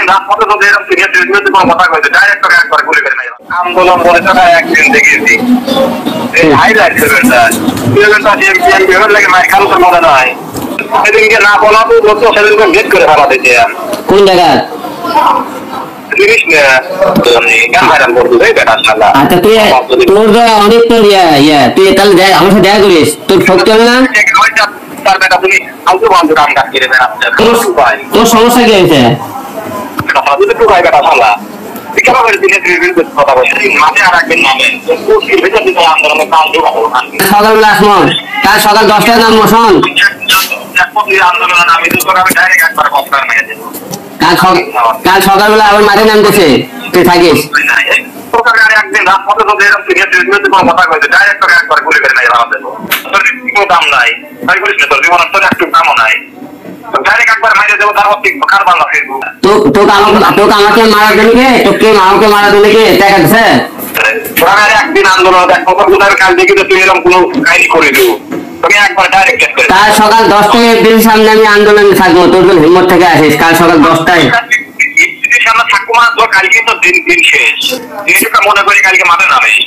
একদিন রাজপথে যদি এরকম সিনিয়র বিরুদ্ধে কোনো কথা কইছে ডাইরেক্ট করে একবার গুলি করে নাই আন্দোলন বলে তো একদিন দেখেছি এই হাইলাইট করবেনটা ইভেন্টটা যে বিভাগ লাগে মাই খালু তো মনে নাই সেদিনকে না বলা তো লোক সেদিনকে গেট করে ফেলা দিতে কোন জায়গা জিনিস না গান ভাইরাল করতে দেই বেটা শালা আচ্ছা তুই তোর অনেক তো তুই তাহলে দেখ আমার সাথে দেখা করিস তোর শক্তি হবে না তার বেটা তুমি আউটো বান্ধব কাম কাজ করে বেড়াচ্ছে তোর সমস্যা কি হয়েছে একটু গায়ে বেটা শালা কেন করে দিনে বিরুদ্ধে কথা বলছি মাঠে আর একদিন নামে কোর্টের ভেতর দিতে আন্দোলনে কাজ দেবো সকালবেলা আসবো কাল সকাল 10টায় নামবো শোন আন্দোলন আমি তো আমি ডাইরেক্ট একবার বক্তার মেয়ে দেবো কাল সকালবেলা আবার মাঠে নামতেছে তুই থাকিস একদিন রাজপথে যদি এরকম সিনিয়র বিরুদ্ধে কোনো কথা কইছে ডাইরেক্ট করে একবার গুলি করে নাই ভাড়া দেবো তোর কোনো দাম নাই তাই বলিস না তোর জীবনের তোর একটু দামও নাই ডাইরেক্ট একবার মাইরে দেবো তারপর কার বাংলা ফেসবুক তোকে আমাকে মারা দিলে কে তোকে আমাকে মারা দিলে কে দেখাচ্ছে একদিন আন্দোলন দেখ কাল দেখি তো তুই এরকম কোনো কাহিনী করে দেবো তোকে একবার ডাইরেক্ট কাল সকাল 10টায় এপ্রিল সামনে আমি আন্দোলনে থাকবো তোর জন্য হিম্মত থেকে আসিস কাল সকাল 10টায়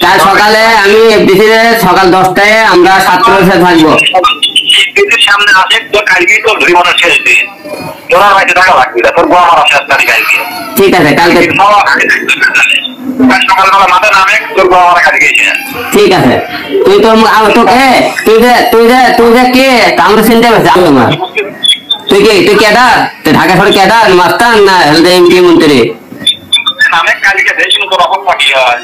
কাল সকালে আমি এফডিসিতে সকাল 10টায় আমরা ছাত্রের সাথে থাকবো সামনে আসে তোর কালকে তোর জীবনের শেষ দিন তোরা বাড়িতে থাকা লাগবে তোর বউ আমার শেষ তারিখ কালকে ঠিক আছে কালকে সকালবেলা মাঠে নামে তোর বউ আমার কাছে গেছে ঠিক আছে তুই তোর তুই যে কে আমরা চিনতে পারছি আমার তুই কেডা তুই ঢাকা শহরে কেডা মাস্টার না এমপি মন্ত্রী নামে কালকে দেশে তোর অপর পাখি হয়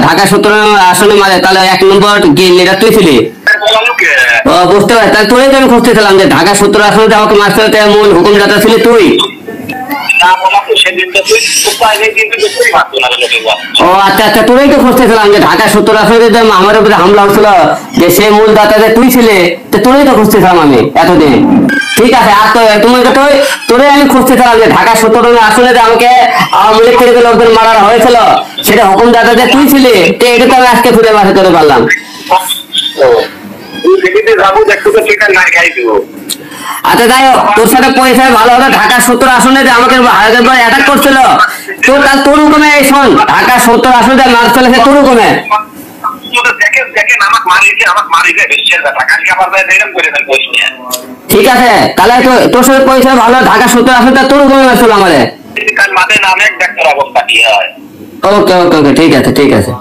ঢাকা 17 আসনে মারে তাহলে 1 নম্বর লিডার তুই ছিলি বুঝতে পারি তাহলে তোরই তো আমি খুঁজতেছিলাম যে ঢাকা 17 আসনে আমাকে মারতে মূল হুকুমদাতা ছিলি তুই ও আচ্ছা আচ্ছা তোরই তো খুঁজতেছিলাম যে ঢাকা 17 আসনে আমার উপরে হামলা হচ্ছিল যে সেই মূল দাতা যে তুই ছিলে তোরই তো খুঁজতেছিলাম আমি এতদিন ঠিক আছে আর তো তোমাকে তোরে আমি খুঁজতেছিলাম যে ঢাকা 17 আসনে যে আমাকে আওয়ামী লীগ থেকে লোকদের মারা হয়েছিল সেটা হুকুমদাতা যে তুই ছিলি তো এটা তো আমি আজকে ফিরে মাঠে করে পারলাম আচ্ছা যাই হোক তোর সাথে পয়সা ভালো হলো ঢাকা 17 আসনে যে আমাকে অ্যাটাক করছিল তোর হুকুমে এই শোন ঢাকা 17 আসনে যে মার চলেছে তোর হুকুমে ঠিক আছে তাহলে তোর সাথে পয়সা ভালো ঢাকা 17 আসনে তোর হুকুমে মারছিল আমাদের মাঠে নামে ডাক্তার অবস্থা কি হয় ওকে ওকে ওকে ঠিক আছে